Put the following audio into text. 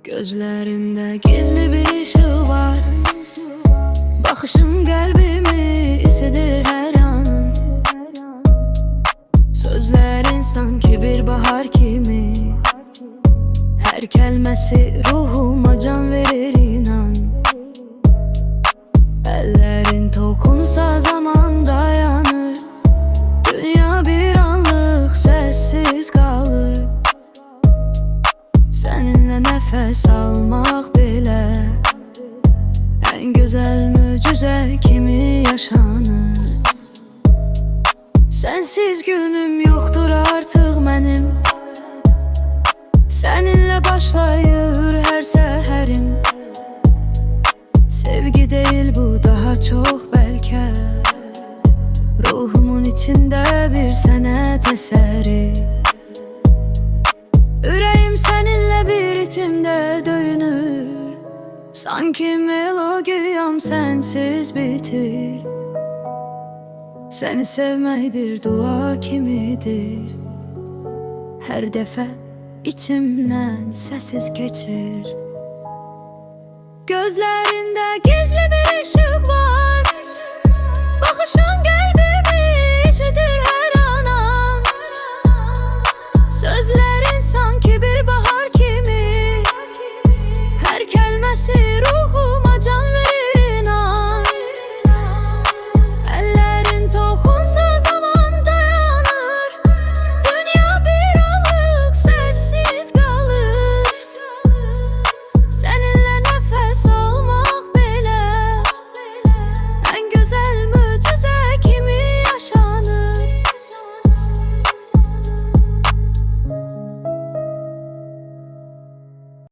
Gözlerinde gizli bir ışığı var. Bakışın kalbimi isidir her an. Sözlerin sanki bir bahar kimi. Her kelimesi ruhuma can verir inan. Ellerin dokunsa zaman dayanır. Dünya bir anlık sessiz kalır. Seninle nefes almak bile en güzel mucize kimi yaşanır. Sensiz günüm yoktur artık benim. Seninle başlayır her seherim. Sevgi değil bu, daha çok belki ruhumun içinde bir senet eseri. Yüreğim seninle bir ritimde döyünür. Sanki melodiyam sensiz bitir. Seni sevmek bir dua kimidir. Her defa içimden sessiz geçir. Gözlerinde gizli bir ışık var. Bakışın kalbimi işitir her an. Sözlerin sanki bir bahar